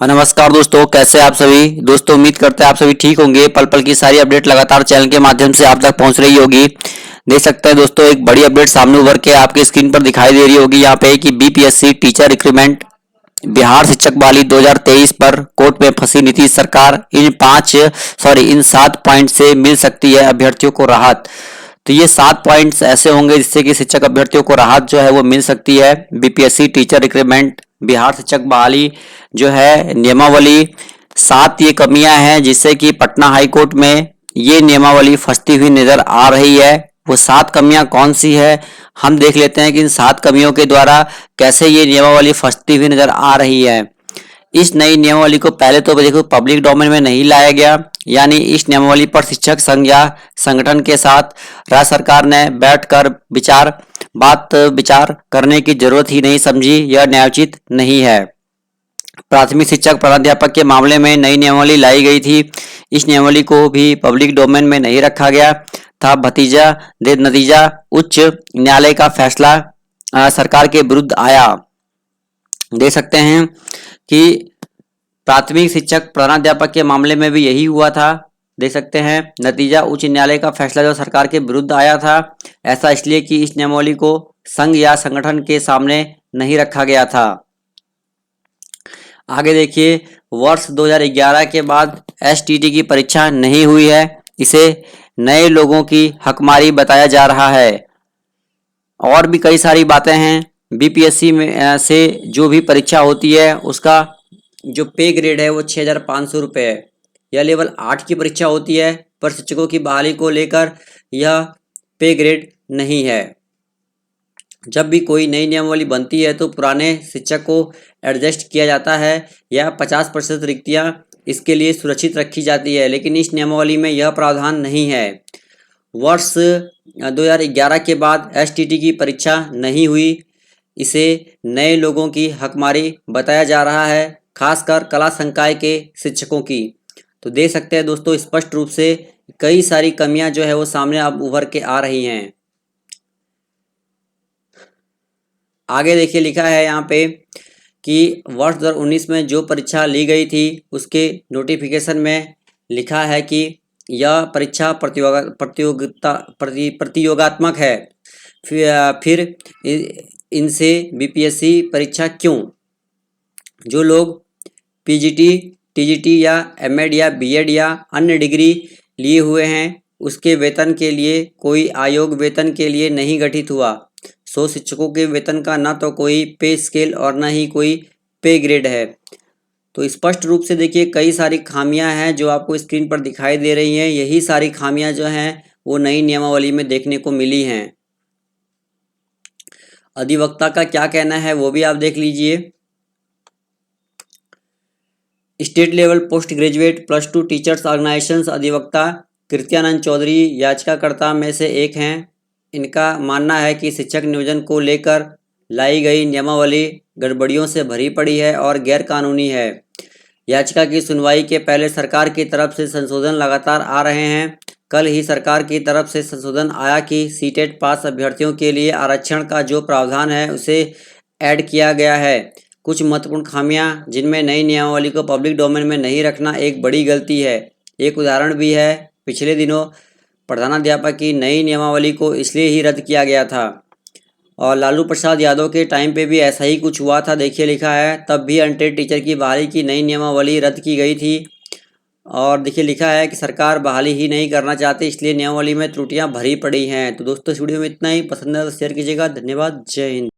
नमस्कार दोस्तों, कैसे आप सभी दोस्तों। उम्मीद करते हैं आप सभी ठीक होंगे। पल पल की सारी अपडेट लगातार चैनल के माध्यम से आप तक पहुंच रही होगी। देख सकते हैं दोस्तों, एक बड़ी अपडेट सामने उभर के आपकी स्क्रीन पर दिखाई दे रही होगी यहाँ पे कि बीपीएससी टीचर रिक्रूटमेंट बिहार शिक्षक बहाली 2023 पर कोर्ट में फंसी नीतीश सरकार। इन 7 पॉइंट से मिल सकती है अभ्यर्थियों को राहत। तो ये 7 पॉइंट्स ऐसे होंगे जिससे कि शिक्षक अभ्यर्थियों को राहत जो है वो मिल सकती है। बीपीएससी टीचर रिक्रूटमेंट बिहार शिक्षक बहाली जो है नियमावली, 7 ये कमियां हैं जिससे कि पटना हाई कोर्ट में ये नियमावली फंसती हुई नजर आ रही है। वो 7 कमियां कौन सी है हम देख लेते हैं कि इन 7 कमियों के द्वारा कैसे ये नियमावली फंसती हुई नजर आ रही है। इस नई नियमावली को पहले तो देखो पब्लिक डोमेन में नहीं लाया गया, यानी इस नियमावली पर शिक्षक संघ या संगठन के साथ राज्य सरकार ने बैठकर विचार करने की जरूरत ही नहीं समझी। यह न्यायोचित नहीं है। प्राथमिक शिक्षक प्रधानाध्यापक के मामले में नई नियमावली लाई गई थी। इस नियमावली को भी पब्लिक डोमेन में नहीं रखा गया था। नतीजा उच्च न्यायालय का फैसला सरकार के विरुद्ध आया। देख सकते हैं कि प्राथमिक शिक्षक प्रधानाध्यापक के मामले में भी यही हुआ था। देख सकते हैं नतीजा उच्च न्यायालय का फैसला जो सरकार के विरुद्ध आया था। ऐसा इसलिए कि इस नियमावली को संघ या संगठन के सामने नहीं रखा गया था। आगे देखिए, वर्ष 2011 के बाद एसटीटी की परीक्षा नहीं हुई है। इसे नए लोगों की हकमारी बताया जा रहा है। और भी कई सारी बातें हैं। बीपीएससी में से जो भी परीक्षा होती है उसका जो पे ग्रेड है वो 6,500 रुपये है। यह लेवल 8 की परीक्षा होती है, पर शिक्षकों की बहाली को लेकर यह पे ग्रेड नहीं है। जब भी कोई नई नियमावली बनती है तो पुराने शिक्षक को एडजस्ट किया जाता है या 50% रिक्तियां इसके लिए सुरक्षित रखी जाती है, लेकिन इस नियमावली में यह प्रावधान नहीं है। वर्ष 2011 के बाद एसटीटी की परीक्षा नहीं हुई। इसे नए लोगों की हकमारी बताया जा रहा है, खासकर कला संकाय के शिक्षकों की। तो देख सकते हैं दोस्तों, स्पष्ट रूप से कई सारी कमियां जो है वो सामने अब उभर के आ रही हैं। आगे देखिए, लिखा है यहाँ पे कि वर्ष 2019 में जो परीक्षा ली गई थी उसके नोटिफिकेशन में लिखा है कि यह परीक्षा प्रतियोगात्मक है। फिर इनसे बीपीएससी परीक्षा क्यों? जो लोग पीजीटी, टीजीटी या एमएड या बीएड या अन्य डिग्री लिए हुए हैं उसके वेतन के लिए कोई आयोग वेतन के लिए नहीं गठित हुआ। 100 शिक्षकों के वेतन का ना तो कोई पे स्केल और ना ही कोई पे ग्रेड है। तो स्पष्ट रूप से देखिए कई सारी खामियां हैं जो आपको स्क्रीन पर दिखाई दे रही हैं। यही सारी खामियां जो हैं वो नई नियमावली में देखने को मिली हैं। अधिवक्ता का क्या कहना है वो भी आप देख लीजिए। State level post graduate +2 teachers organisations अधिवक्ता कृत्यानंद चौधरी याचिकाकर्ता में से एक हैं। इनका मानना है कि शिक्षक नियोजन को लेकर लाई गई नियमावली गड़बड़ियों से भरी पड़ी है और गैरकानूनी है। याचिका की सुनवाई के पहले सरकार की तरफ से संशोधन लगातार आ रहे हैं। कल ही सरकार की तरफ से संशोधन आया कि सीटेट पास अभ्यर्थियों के लिए आरक्षण का जो प्रावधान है उसे ऐड किया गया है। कुछ महत्वपूर्ण खामियां जिनमें नई नियमावली को पब्लिक डोमेन में नहीं रखना एक बड़ी गलती है। एक उदाहरण भी है, पिछले दिनों प्रधानाध्यापक की नई नियमावली को इसलिए ही रद्द किया गया था और लालू प्रसाद यादव के टाइम पे भी ऐसा ही कुछ हुआ था। देखिए लिखा है, तब भी अनट्रेड टीचर की बहाली की नई नियमावली रद्द की गई थी। और देखिए लिखा है कि सरकार बहाली ही नहीं करना चाहती, इसलिए नियमावली में त्रुटियां भरी पड़ी हैं। तो दोस्तों इस वीडियो में इतना ही। पसंद है तो शेयर कीजिएगा। धन्यवाद। जय हिंद।